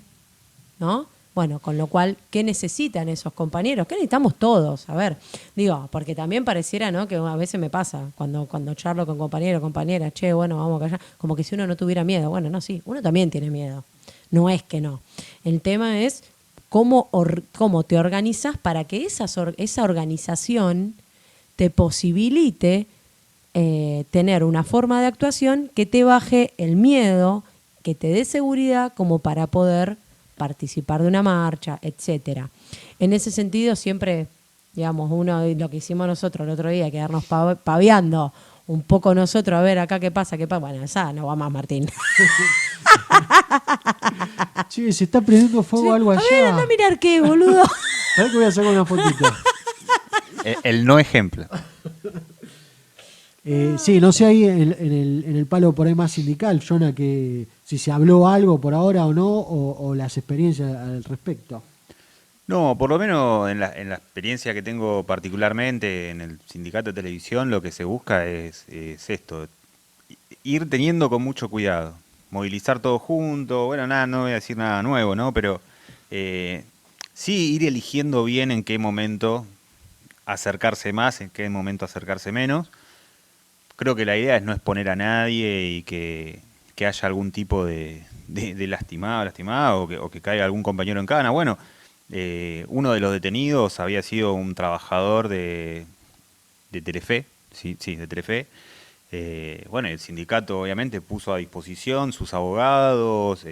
Speaker 1: ¿no? Bueno, con lo cual, ¿qué necesitan esos compañeros? ¿Qué necesitamos todos? A ver, digo, porque también pareciera, ¿no?, que a veces me pasa cuando charlo con compañeros, compañeras, che, bueno, vamos a callar, como que si uno no tuviera miedo. Bueno, no, sí, uno también tiene miedo. No es que no. El tema es cómo te organizas para que esa organización te posibilite tener una forma de actuación que te baje el miedo, que te dé seguridad como para poder participar de una marcha, etcétera. En ese sentido, siempre, digamos, lo que hicimos nosotros el otro día, quedarnos paveando un poco nosotros, a ver acá qué pasa. Bueno, esa no va más, Martín.
Speaker 3: Che, se está prendiendo fuego algo allá.
Speaker 1: A ver, anda a mirar qué, boludo.
Speaker 3: A ver que voy a sacar una fotito.
Speaker 2: El no ejemplo.
Speaker 3: Sí, no sé ahí en el palo por ahí más sindical, Jonah, que si se habló algo por ahora o no, o las experiencias al respecto.
Speaker 2: No, por lo menos en la experiencia que tengo particularmente en el sindicato de televisión, lo que se busca es esto, ir teniendo con mucho cuidado, movilizar todo junto, bueno, nada, no voy a decir nada nuevo, ¿no? Pero eh, sí ir eligiendo bien en qué momento acercarse más, en qué momento acercarse menos. Creo que la idea es no exponer a nadie y que haya algún tipo de lastimado, lastimado, o que caiga algún compañero en cana. Bueno, uno de los detenidos había sido un trabajador de Telefe, sí, sí, de Telefe. Bueno, el sindicato obviamente puso a disposición sus abogados,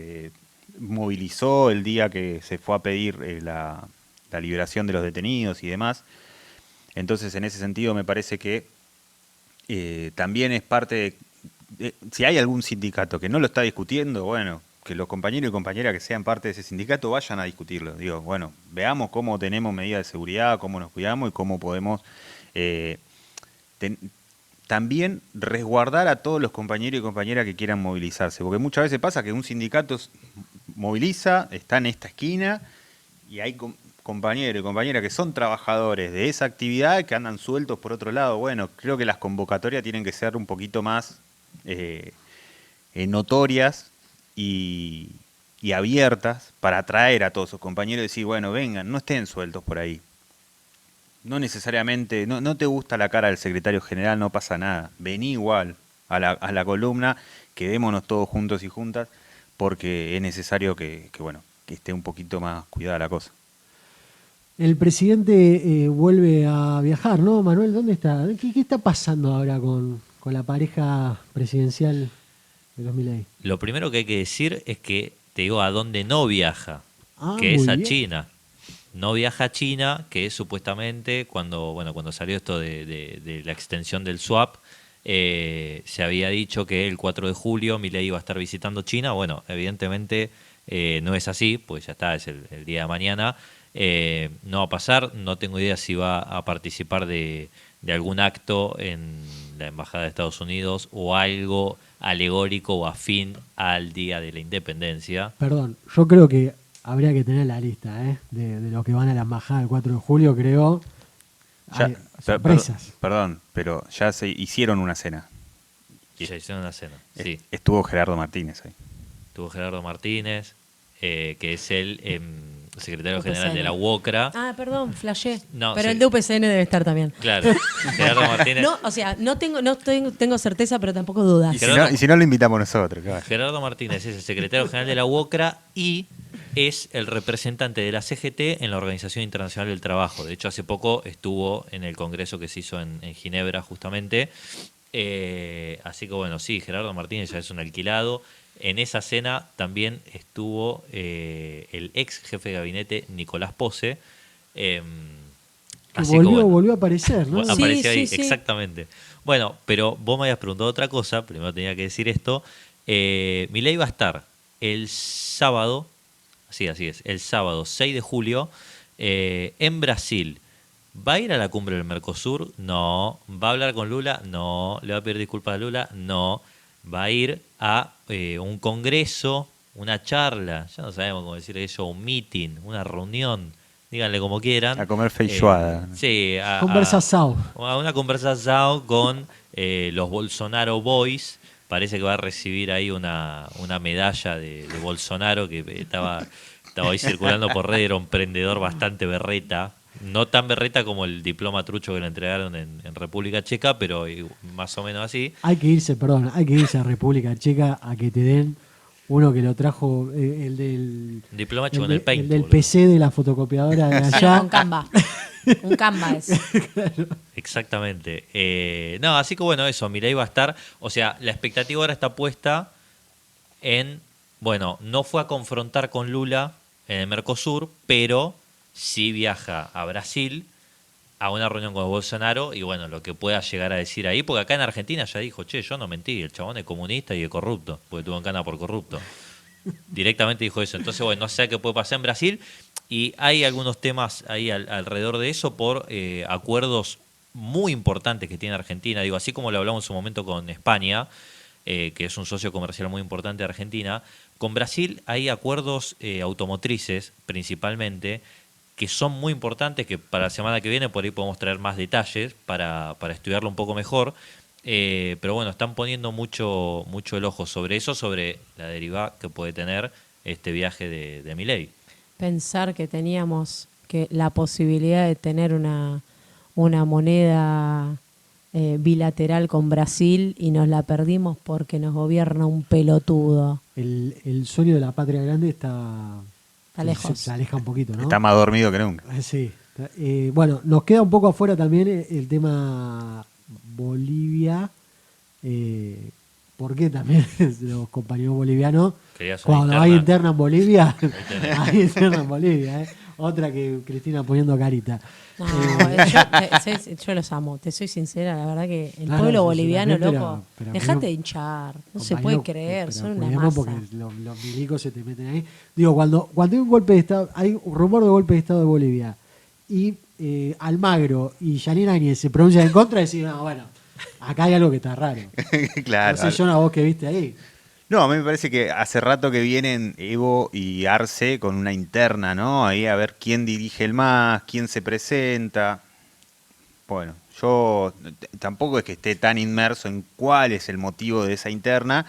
Speaker 2: movilizó el día que se fue a pedir la liberación de los detenidos y demás. Entonces, en ese sentido, me parece que también es parte si hay algún sindicato que no lo está discutiendo, bueno, que los compañeros y compañeras que sean parte de ese sindicato vayan a discutirlo. Digo, bueno, veamos cómo tenemos medidas de seguridad, cómo nos cuidamos y cómo podemos eh, ten- también resguardar a todos los compañeros y compañeras que quieran movilizarse. Porque muchas veces pasa que un sindicato moviliza, está en esta esquina y hay compañeros y compañeras que son trabajadores de esa actividad que andan sueltos por otro lado. Bueno, creo que las convocatorias tienen que ser un poquito más eh, notorias y, y abiertas para atraer a todos sus compañeros y decir, bueno, vengan, no estén sueltos por ahí. No necesariamente, no te gusta la cara del secretario general, no pasa nada. Vení igual a la columna, quedémonos todos juntos y juntas, porque es necesario bueno, que esté un poquito más cuidada la cosa.
Speaker 3: El presidente vuelve a viajar, ¿no, Manuel? ¿Dónde está? ¿Qué está pasando ahora con la pareja presidencial de los Milei?
Speaker 4: Lo primero que hay que decir es que te digo a dónde no viaja,
Speaker 3: Ah,
Speaker 4: que es
Speaker 3: muy
Speaker 4: a
Speaker 3: bien.
Speaker 4: China. No viaja a China, que es supuestamente cuando salió esto de la extensión del swap, se había dicho que el 4 de julio Milei iba a estar visitando China. Bueno, evidentemente no es así, pues ya está, es el día de mañana. No va a pasar, no tengo idea si va a participar de algún acto en la Embajada de Estados Unidos o algo alegórico o afín al Día de la Independencia.
Speaker 3: Perdón, yo creo que habría que tener la lista de los que van a la embajada el 4 de julio, creo.
Speaker 2: Ya,
Speaker 3: Hay sorpresas.
Speaker 2: perdón, pero ya se hicieron una cena.
Speaker 4: Y se hicieron una cena, sí.
Speaker 2: Estuvo Gerardo Martínez ahí.
Speaker 4: Tuvo Gerardo Martínez, que es el secretario
Speaker 1: UPCN.
Speaker 4: general de la UOCRA.
Speaker 1: Ah, perdón, flashé.
Speaker 4: No,
Speaker 1: pero
Speaker 4: sí.
Speaker 1: el de UPCN debe estar también.
Speaker 4: Claro, Gerardo Martínez.
Speaker 1: No, o sea, no tengo certeza, pero tampoco dudas.
Speaker 2: Y si no lo invitamos nosotros, claro.
Speaker 4: Gerardo Martínez es el secretario general de la UOCRA y es el representante de la CGT en la Organización Internacional del Trabajo. De hecho, hace poco estuvo en el congreso que se hizo en Ginebra, justamente. Así que bueno, sí, Gerardo Martínez ya es un alquilado. En esa cena también estuvo el ex jefe de gabinete Nicolás Pose.
Speaker 3: Que
Speaker 4: Así que bueno,
Speaker 3: volvió a aparecer, ¿no?
Speaker 1: Sí,
Speaker 4: apareció ahí,
Speaker 1: sí, sí.
Speaker 4: exactamente. Bueno, pero vos me habías preguntado otra cosa, primero tenía que decir esto. Milei va a estar el sábado, sí, así es, el sábado 6 de julio en Brasil. ¿Va a ir a la cumbre del Mercosur? No. ¿Va a hablar con Lula? No. ¿Le va a pedir disculpas a Lula? No. Va a ir a un congreso, una charla, ya no sabemos cómo decir eso, un meeting, una reunión, díganle como quieran.
Speaker 2: A comer feijoada.
Speaker 4: Sí,
Speaker 3: Conversação.
Speaker 4: a una conversación con los Bolsonaro Boys. Parece que va a recibir ahí una medalla de Bolsonaro que estaba ahí circulando por red, era un emprendedor bastante berreta. No tan berreta como el diploma trucho que le entregaron en República Checa, pero más o menos así.
Speaker 3: Hay que irse a República Checa a que te den uno que lo trajo, el del...
Speaker 4: Diploma hecho con el Paint,
Speaker 3: el del
Speaker 4: boludo.
Speaker 3: PC de la fotocopiadora de
Speaker 1: Sí,
Speaker 3: allá.
Speaker 1: con Canva. Un Canva es.
Speaker 4: Exactamente. No, así que bueno, eso, Milei va a estar. O sea, la expectativa ahora está puesta en. Bueno, no fue a confrontar con Lula en el Mercosur, pero sí viaja a Brasil a una reunión con Bolsonaro y bueno, lo que pueda llegar a decir ahí, porque acá en Argentina ya dijo, che, yo no mentí, el chabón es comunista y es corrupto, porque tuvo en cana por corrupto. Directamente dijo eso. Entonces, bueno, no sé qué puede pasar en Brasil y hay algunos temas ahí alrededor de eso por acuerdos muy importantes que tiene Argentina, digo, así como lo hablamos en su momento con España, que es un socio comercial muy importante de Argentina, con Brasil hay acuerdos automotrices principalmente que son muy importantes, que para la semana que viene por ahí podemos traer más detalles para estudiarlo un poco mejor. Pero bueno, están poniendo mucho el ojo sobre eso, sobre la deriva que puede tener este viaje de Milei.
Speaker 1: Pensar que teníamos la posibilidad de tener una moneda bilateral con Brasil y nos la perdimos porque nos gobierna un pelotudo.
Speaker 3: El sueño de la patria grande está
Speaker 1: lejos.
Speaker 3: Se aleja un poquito, ¿no?
Speaker 2: Está más dormido que nunca.
Speaker 3: Sí. Bueno, nos queda un poco afuera también el tema Bolivia. Porque también los compañeros bolivianos,
Speaker 4: Querías una
Speaker 3: cuando
Speaker 4: interna.
Speaker 3: hay interna en Bolivia,
Speaker 4: tenés.
Speaker 3: hay interna en Bolivia. Otra que Cristina poniendo carita.
Speaker 1: No, yo los amo, te soy sincera, la verdad que el
Speaker 3: No,
Speaker 1: pueblo
Speaker 3: no,
Speaker 1: boliviano,
Speaker 3: pero-
Speaker 1: loco,
Speaker 3: pero-
Speaker 1: dejate de hinchar, no se puede creer, son una
Speaker 3: cuidemos
Speaker 1: masa.
Speaker 3: porque los milicos se te meten ahí. Digo, cuando hay un golpe de Estado, hay un rumor de golpe de Estado de Bolivia y Almagro y Yanina Áñez se pronuncian en contra y decís, no, bueno, acá hay algo que está raro.
Speaker 2: Claro.
Speaker 3: No sé, Jonah, vos que viste ahí.
Speaker 2: No, a mí me parece que hace rato que vienen Evo y Arce con una interna, ¿no? Ahí a ver quién dirige el más, quién se presenta. Bueno, yo tampoco es que esté tan inmerso en cuál es el motivo de esa interna,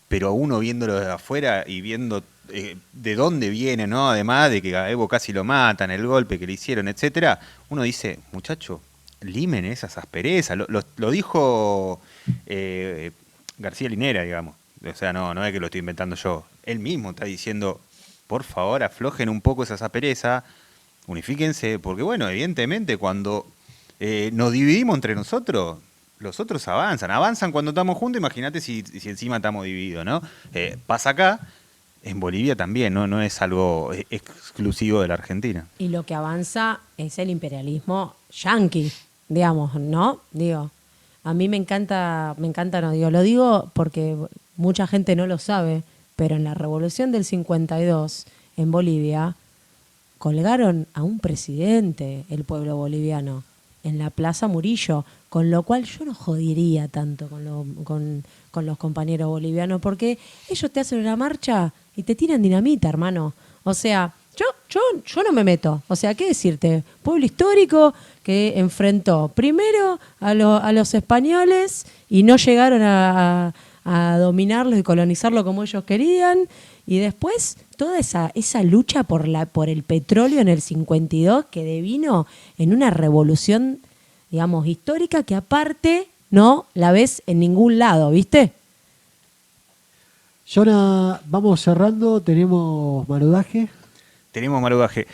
Speaker 2: pero uno viéndolo desde afuera y viendo de dónde viene, ¿no? Además de que a Evo casi lo matan, el golpe que le hicieron, etcétera, uno dice, muchacho, limen esas asperezas. Lo dijo García Linera, digamos. O sea, no es que lo estoy inventando yo. Él mismo está diciendo, por favor, aflojen un poco esas asperezas, unifíquense, porque bueno, evidentemente cuando nos dividimos entre nosotros, los otros avanzan cuando estamos juntos, imagínate si encima estamos divididos, ¿no? Pasa acá, en Bolivia también, no es algo exclusivo de la Argentina.
Speaker 1: Y lo que avanza es el imperialismo yanqui, digamos, ¿no? Digo, a mí me encanta, no digo, lo digo porque mucha gente no lo sabe, pero en la revolución del 52 en Bolivia colgaron a un presidente, el pueblo boliviano, en la Plaza Murillo, con lo cual yo no jodiría tanto con los compañeros bolivianos, porque ellos te hacen una marcha y te tiran dinamita, hermano. O sea, yo no me meto. O sea, ¿qué decirte? Pueblo histórico que enfrentó primero a los españoles y no llegaron a dominarlos y colonizarlo como ellos querían. Y después toda esa lucha por el petróleo en el 52 que devino en una revolución, digamos, histórica que aparte no la ves en ningún lado, ¿viste?
Speaker 3: Jonah, vamos cerrando, tenemos marudaje.
Speaker 2: Tenemos marudaje.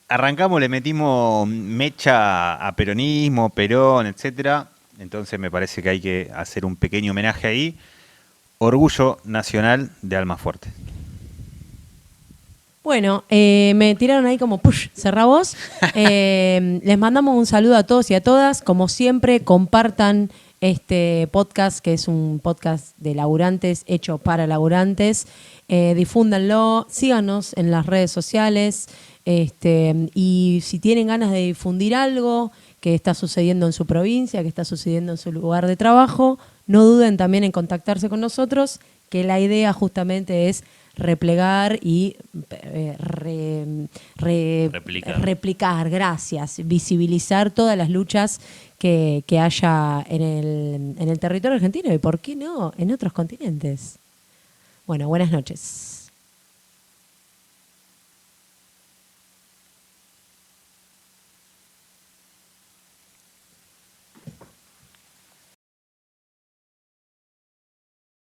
Speaker 2: Arrancamos, le metimos mecha a peronismo, Perón, etcétera. Entonces me parece que hay que hacer un pequeño homenaje ahí. Orgullo nacional de Almafuerte.
Speaker 1: Bueno, me tiraron ahí como push, cerrá vos. Les mandamos un saludo a todos y a todas. Como siempre, compartan este podcast, que es un podcast de laburantes, hecho para laburantes. Difúndanlo, síganos en las redes sociales. Y si tienen ganas de difundir algo que está sucediendo en su provincia, que está sucediendo en su lugar de trabajo, no duden también en contactarse con nosotros, que la idea justamente es replegar y replicar, gracias, visibilizar todas las luchas que haya en el territorio argentino y, ¿por qué no?, en otros continentes. Bueno, buenas noches.